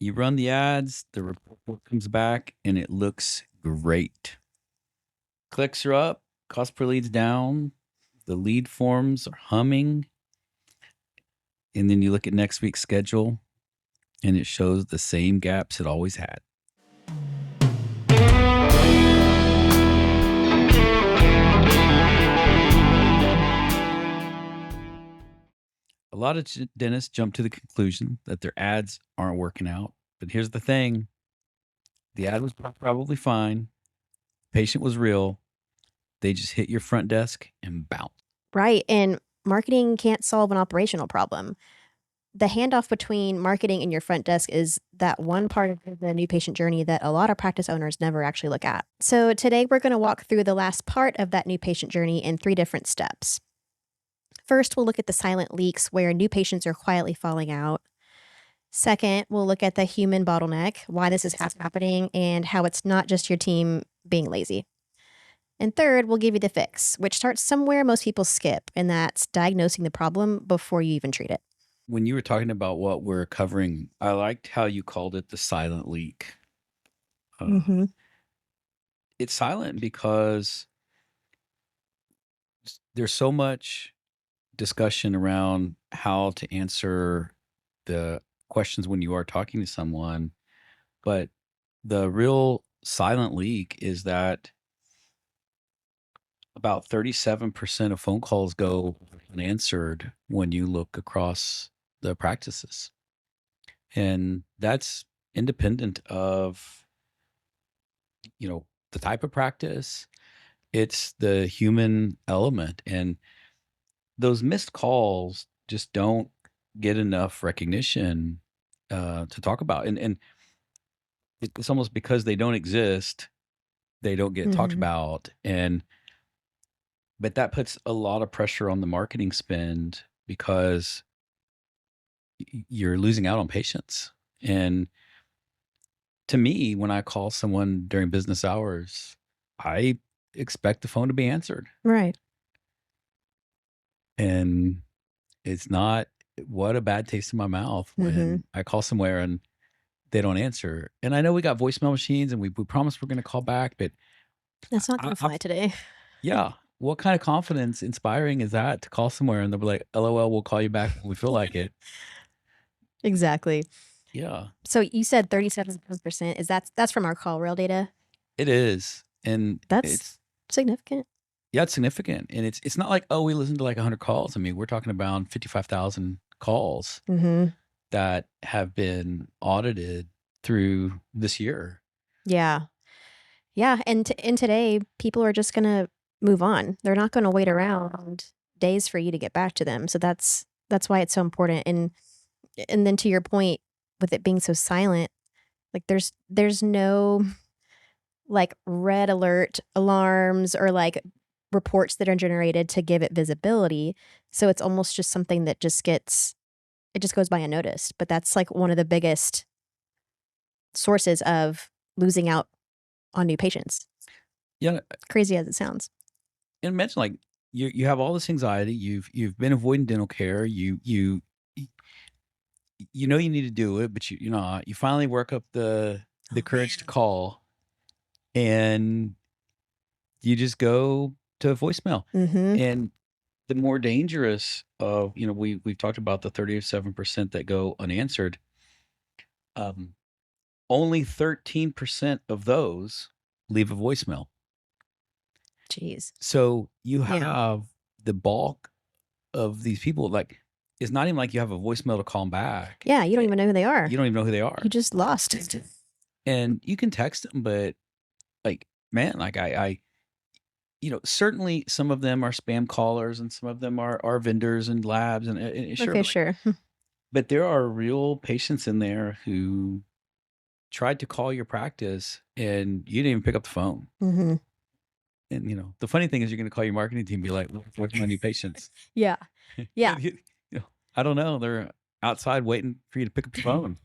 You run the ads, the report comes back, and it looks great. Clicks are up, cost per lead's down, the lead forms are humming. And then you look at next week's schedule, and it shows the same gaps it always had. A lot of dentists jump to the conclusion that their ads aren't working out. But here's the thing. The ad was probably fine. Patient was real. They just hit your front desk and bounce. Right. And marketing can't solve an operational problem. The handoff between marketing and your front desk is that one part of the new patient journey that a lot of practice owners never actually look at. So today we're going to walk through the last part of that new patient journey in 3 different steps. First, we'll look at the silent leaks where new patients are quietly falling out. Second, we'll look at the human bottleneck, why this is happening, and how it's not just your team being lazy. And third, we'll give you the fix, which starts somewhere most people skip, and that's diagnosing the problem before you even treat it. When you were talking about what we're covering, I liked how you called it the silent leak. It's silent because there's so much discussion around how to answer the questions when you are talking to someone. But the real silent leak is that about 37% of phone calls go unanswered when you look across the practices. And that's independent of, the type of practice. It's the human element. And those missed calls just don't get enough recognition to talk about. And it's almost because they don't exist, they don't get talked about. But that puts a lot of pressure on the marketing spend because you're losing out on patients. And to me, when I call someone during business hours, I expect the phone to be answered. Right. And it's not, what a bad taste in my mouth when I call somewhere and they don't answer. And I know we got voicemail machines and we promised we're going to call back, but that's not going to fly today. Yeah. What kind of confidence inspiring is that to call somewhere and they'll be like, LOL, we'll call you back when we feel like it. Exactly. Yeah. So you said 37%. That's from our call rail data? It is. And that's significant. Yeah, it's significant. And it's not like, oh, we listened to like 100 calls. I mean, we're talking about 55,000 calls that have been audited through this year. Yeah. Yeah. And today, people are just going to move on. They're not going to wait around days for you to get back to them. So that's why it's so important. And then to your point, with it being so silent, like there's no like red alert alarms or like reports that are generated to give it visibility. So it's almost just something that just goes by unnoticed. But that's like one of the biggest sources of losing out on new patients. Yeah. Crazy as it sounds. And imagine like you have all this anxiety, you've been avoiding dental care, you know you need to do it, but you finally work up the courage to call, and you just go to voicemail. And the more dangerous of, we've talked about the 37% that go unanswered. Only 13% of those leave a voicemail. Jeez. So you have the bulk of these people, like, it's not even like you have a voicemail to call them back. Yeah, you don't even know who they are. You don't even know who they are. You just lost. And you can text them, but like, man, like I certainly some of them are spam callers and some of them are vendors and labs and sure. Okay, sure. But there are real patients in there who tried to call your practice and you didn't even pick up the phone. And the funny thing is you're going to call your marketing team and be like, what's my new patients? Yeah. Yeah. I don't know. They're outside waiting for you to pick up the phone.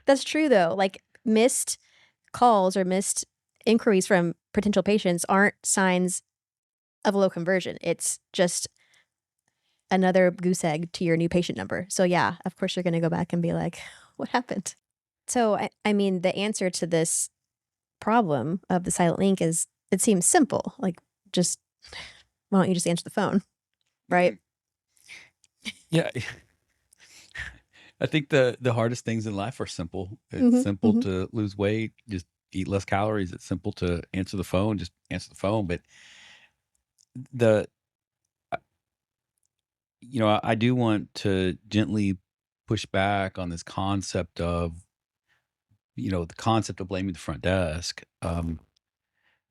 That's true though. Like missed calls or missed inquiries from potential patients aren't signs of low conversion. It's just another goose egg to your new patient number. So yeah, of course you're going to go back and be like, what happened? So, I mean, the answer to this problem of the silent link is it seems simple. Like, just why don't you just answer the phone, right? Yeah. I think the hardest things in life are simple. It's Mhm, simple mhm. to lose weight, just eat less calories. It's simple to answer the phone, just answer the phone. But the I do want to gently push back on this concept of, the concept of blaming the front desk.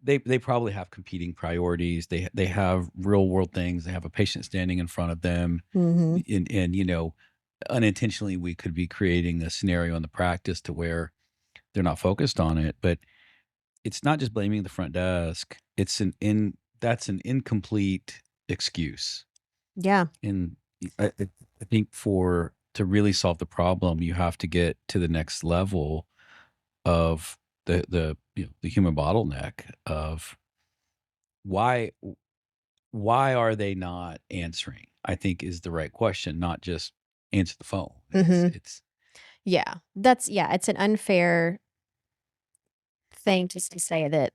They probably have competing priorities. They have real world things. They have a patient standing in front of them, Mhm. and unintentionally we could be creating a scenario in the practice to where they're not focused on it. But it's not just blaming the front desk. It's an in that's an incomplete excuse. Yeah. And I think for to really solve the problem, you have to get to the next level of the human bottleneck of why why are they not answering? I think is the right question, not just answer the phone. Mhm. It's Yeah. It's an unfair thing just to say that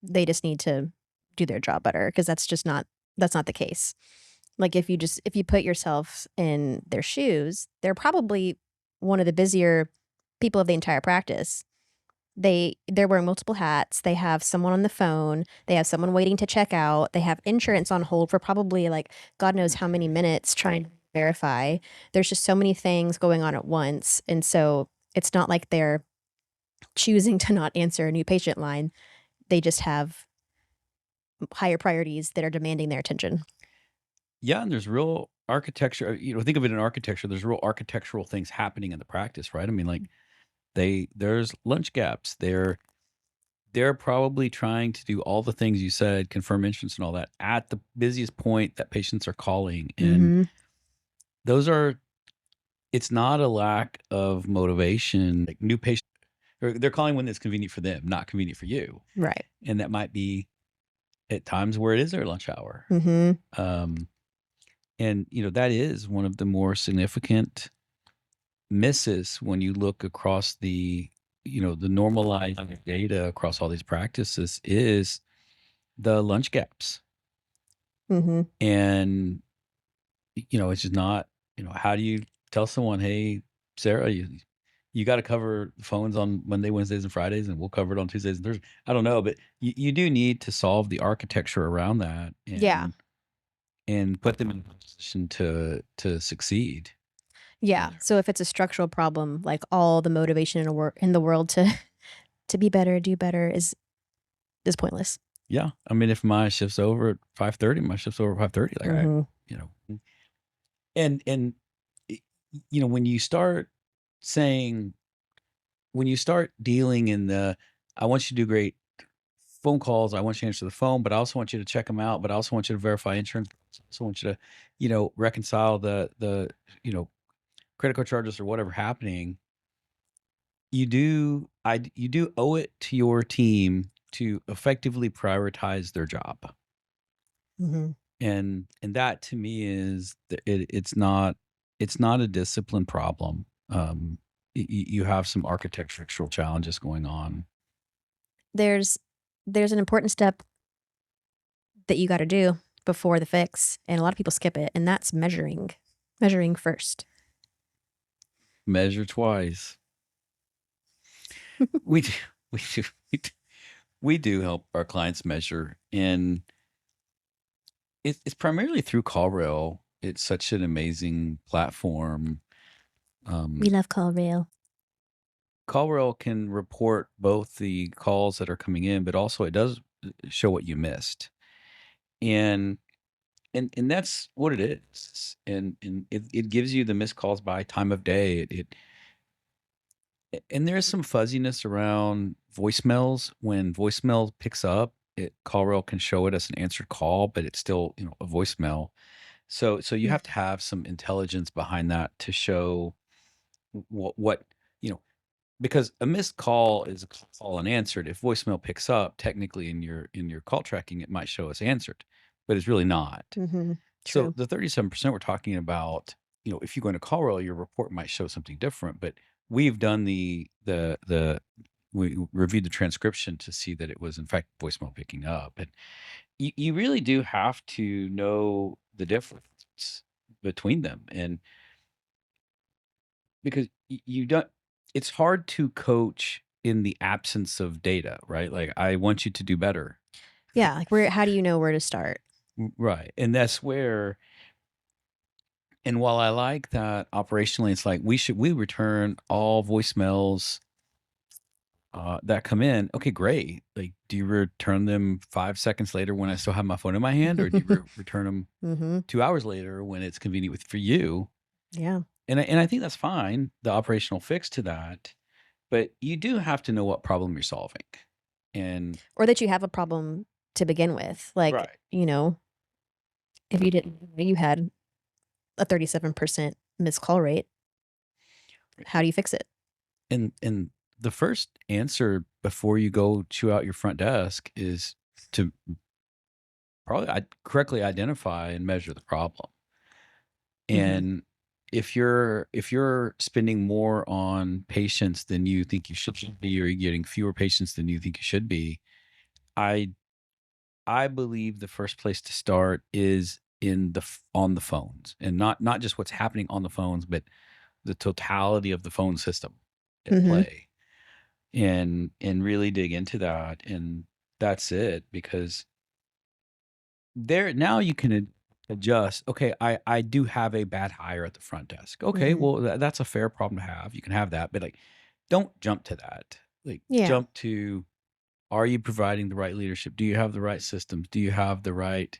they just need to do their job better because that's not the case. Like, if you put yourself in their shoes, they're probably one of the busier people of the entire practice. They're wearing multiple hats, they have someone on the phone, they have someone waiting to check out, they have insurance on hold for probably, like, God knows how many minutes trying to verify. There's just so many things going on at once, and so it's not like they're choosing to not answer a new patient line. They just have higher priorities that are demanding their attention. Yeah, and there's real architecture. Think of it in architecture. There's real architectural things happening in the practice, right? I mean, like there's lunch gaps. They're probably trying to do all the things you said, confirm insurance and all that at the busiest point that patients are calling. And Mhm. those are it's not a lack of motivation. Like new patients, or they're calling when it's convenient for them, not convenient for you. Right. And that might be at times where it is their lunch hour. Mhm. Um, and that is one of the more significant misses when you look across the normalized data across all these practices is the lunch gaps. Mhm. And it's just not, how do you tell someone, hey, Sarah, you got to cover the phones on Monday, Wednesdays, and Fridays, and we'll cover it on Tuesdays and Thursdays. I don't know, but you do need to solve the architecture around that Yeah. and put them in a position to succeed in Yeah. there. So if it's a structural problem, like, all the motivation in the world to to be better, do better is pointless. Yeah, I mean, if my shift's over at 5:30, my shift's over at 5:30. Like Mhm. you know, and y- when you start saying when you start dealing in the, I want you to do great phone calls. I want you to answer the phone, but I also want you to check them out. But I also want you to verify insurance. I also want you to, reconcile the you know credit card charges or whatever happening. You do owe it to your team to effectively prioritize their job. Mhm. And that to me is it's not a discipline problem. You have some architectural challenges going on. There's there's an important step that you gotta do before the fix, and a lot of people skip it, and that's measuring. Measuring first. Measure twice. We do, we do, we do, we do help our clients measure, and it's primarily through CallRail. It's such an amazing platform. We Um, love CallRail. CallRail can report both the calls that are coming in, but also it does show what you missed. And and that's what it is. And it gives you the missed calls by time of day. And there's some fuzziness around voicemails. When voicemail picks up, CallRail can show it as an answered call, but it's still, a voicemail. So you Mm. have to have some intelligence behind that to show what you know because a missed call is a call unanswered. If voicemail picks up, technically in your call tracking, it might show as answered, but it's really not. Mhm. So True. the 37% we're talking about, if you go into call roll, your report might show something different. But we've done the we reviewed the transcription to see that it was in fact voicemail picking up. And you really do have to know the difference between them. And because you don't, it's hard to coach in the absence of data, right? Like, I want you to do better. Yeah, like how do you know where to start? Right. And that's where, and while I like that operationally, it's like we return all voicemails that come in. Okay, great. Like, do you return them 5 seconds later when I still have my phone in my hand, or do you return them Mm-hmm. 2 hours later when it's convenient for you? Yeah. And I think that's fine, the operational fix to that. But you do have to know what problem you're solving. And Or that you have a problem to begin with. Like, right. if you didn't know you had a 37% missed call rate, how do you fix it? And the first answer before you go chew out your front desk is to probably correctly identify and measure the problem. Mm-hmm. And if you're spending more on patients than you think you should be, or you're getting fewer patients than you think you should be, I I believe the first place to start is on the phones, and not just what's happening on the phones, but the totality of the phone system at Mm-hmm. play, and really dig into that. And that's it, because there now you can adjust. Okay, I do have a bad hire at the front desk. Okay, Mm-hmm. well, that's a fair problem to have. You can have that, but like, don't jump to that. Like, Yeah. jump to, are you providing the right leadership? Do you have the right systems? Do you have the right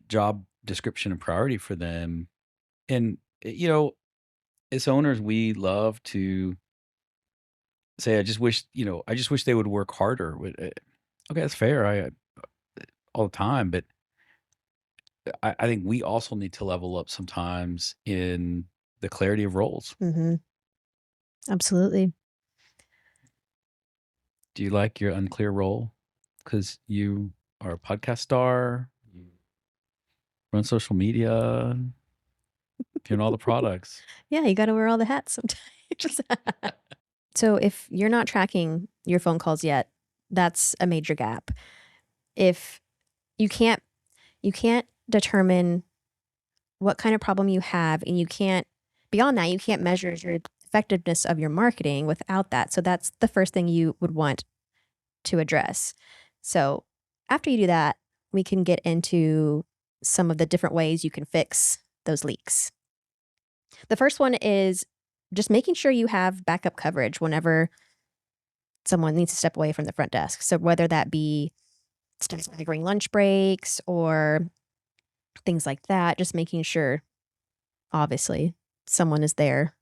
job description and priority for them? And as owners, we love to say, I just wish they would work harder. Okay, that's fair. I all the time, but I think we also need to level up sometimes in the clarity of roles. Mm-hmm. Absolutely. Do you like your unclear role? Because you are a podcast star, you run social media, you're in all the products. Yeah, you got to wear all the hats sometimes. So if you're not tracking your phone calls yet, that's a major gap. If you can't you can't determine what kind of problem you have, and you can't, beyond that, you can't measure your effectiveness of your marketing without that. So that's the first thing you would want to address. So after you do that, we can get into some of the different ways you can fix those leaks. The first one is just making sure you have backup coverage whenever someone needs to step away from the front desk. So whether that be staggering lunch breaks or things like that, just making sure, obviously, someone is there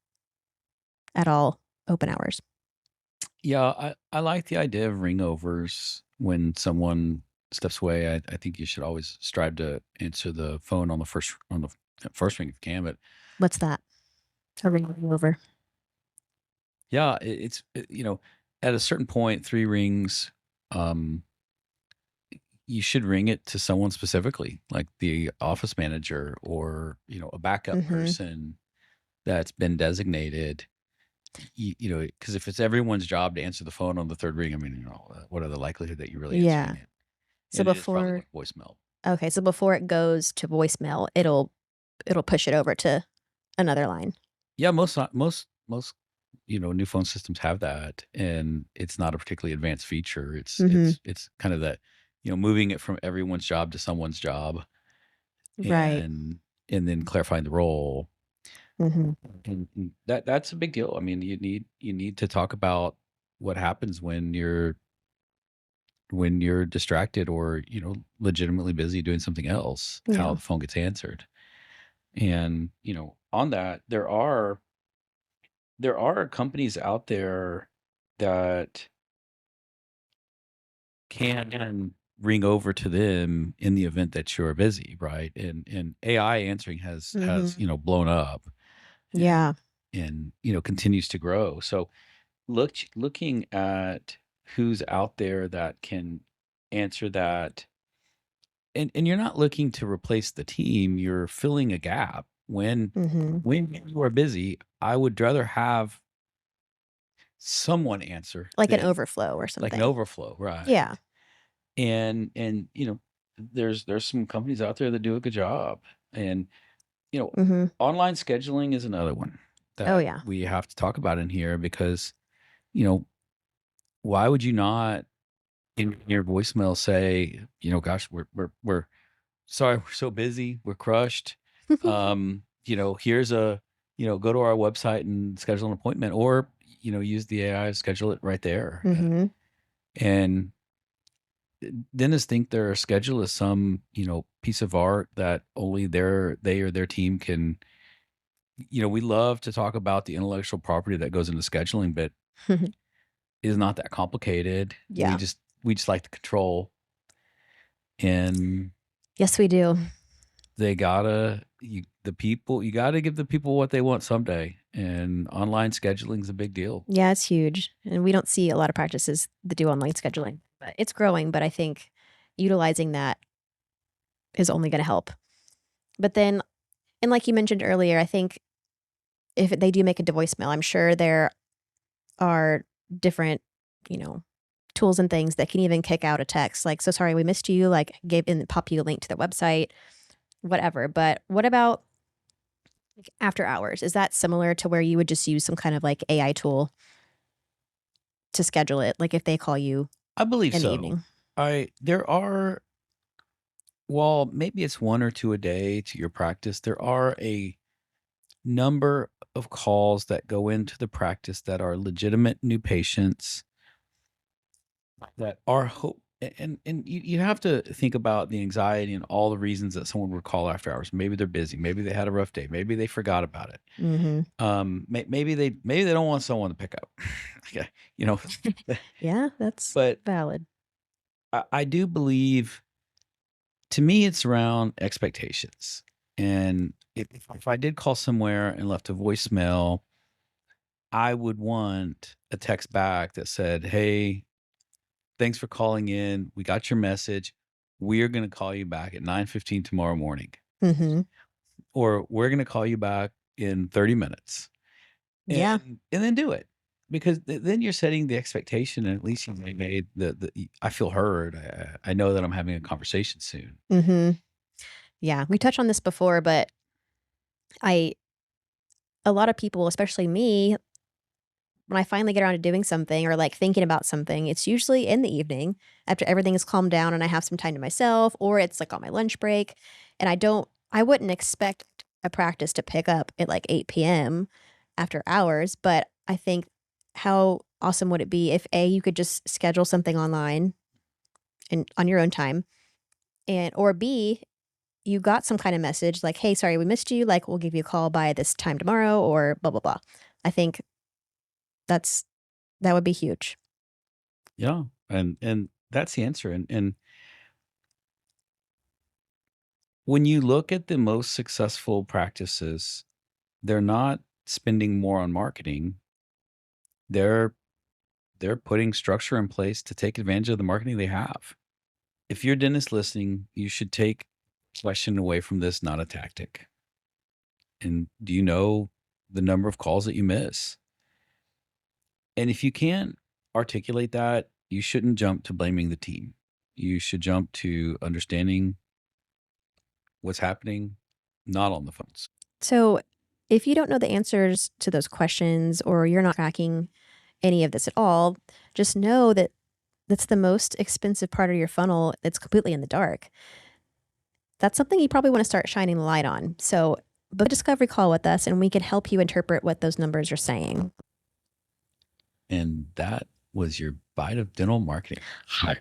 at all open hours. Yeah, I like the idea of ringovers when someone steps away. I think you should always strive to answer the phone on the first ring if you can. But What's that? A ring over. yeah, at a certain point, three rings, um, you should ring it to someone specifically, like the office manager, or a backup Mm-hmm. person that's been designated. Because if it's everyone's job to answer the phone on the third ring, I mean, what are the likelihood that you're really answering Yeah. it? So And it is probably before, going voicemail. okay, so before it goes to voicemail, it'll push it over to another line. Yeah, most new phone systems have that, and it's not a particularly advanced feature. It's Mm-hmm. it's it's kind of that, moving it from everyone's job to someone's job, Right. and then clarifying the role. Mm-hmm. And that's a big deal. I mean, you need to talk about what happens when you're distracted, or legitimately busy doing something else, how Yeah. the phone gets answered. And on that, there are companies out there that can ring over to them in the event that you're busy, right? And AI answering has Mm-hmm. blown up, and Yeah. continues to grow. So looking at who's out there that can answer that, and you're not looking to replace the team, you're filling a gap. when Mm-hmm. when you are busy, I would rather have someone answer. Like an overflow or Like an something. overflow, right. Yeah. And there's some companies out there that do a good job. And Mhm. online scheduling is another one Oh, that yeah. we have to talk about in here because, you know, why would you not in your voicemail say, gosh, we're sorry, we're so busy, we're crushed. Here's go to our website and schedule an appointment, or use the AI to schedule it right there. Mhm. And dentists think their schedule is some piece of art that only they or their team can. We love to talk about the intellectual property that goes into scheduling, but it is not that complicated. We Yeah. just we just like the control, and Yes, we do. they gotta you gotta give the people what they want someday. And online scheduling is a big deal. Yeah, it's huge. And we don't see a lot of practices that do online scheduling. But it's growing, but I think utilizing that is only going to help. But then, and like you mentioned earlier, I think if they do make a voicemail, I'm sure there are different, you know, tools and things that can even kick out a text like, so sorry, we missed you, like gave and pop you a link to the website, whatever. But what about like after hours? Is that similar to where you would just use some kind of like AI tool to schedule it? Like if they call you I believe in the so. evening? There are, well, maybe it's one or two a day to your practice. There are a number of calls that go into the practice that are legitimate new patients that are hope. And you have to think about the anxiety and all the reasons that someone would call after hours. Maybe they're busy. Maybe they had a rough day. Maybe they forgot about it. Mhm. Maybe they don't want someone to pick up. Okay, you know, Yeah, that's but valid. I do believe, to me, it's around expectations. And if I did call somewhere and left a voicemail, I would want a text back that said, "Hey, thanks for calling in. We got your message. We're going to call you back at 9:15 tomorrow morning, Mhm. or we're going to call you back in 30 minutes." Yeah. And then do it, because then you're setting the expectation, and at least you made the I feel heard. I know that I'm having a conversation soon. Mhm. Yeah, we touched on this before, but I a lot of people, especially me, when I finally get around to doing something or like thinking about something, it's usually in the evening after everything is calmed down and I have some time to myself, or it's like on my lunch break. And I wouldn't expect a practice to pick up at like 8 p.m. after hours, but I think how awesome would it be if A, you could just schedule something online and on your own time, and or B, you got some kind of message like, "Hey, sorry we missed you, like, we'll give you a call by this time tomorrow," or blah, blah, blah. I think that's that would be huge. Yeah, and that's the answer. And when you look at the most successful practices, they're not spending more on marketing. They're they're putting structure in place to take advantage of the marketing they have. If you're a dentist listening, you should take question away from this, not a tactic. And do you know the number of calls that you miss? And if you can't articulate that, you shouldn't jump to blaming the team. You should jump to understanding what's happening, not on the phones. So, if you don't know the answers to those questions or you're not tracking any of this at all, just know that that's the most expensive part of your funnel that's completely in the dark. That's something you probably want to start shining the light on. So, book a discovery call with us and we can help you interpret what those numbers are saying. And that was your bite of dental marketing. Hi.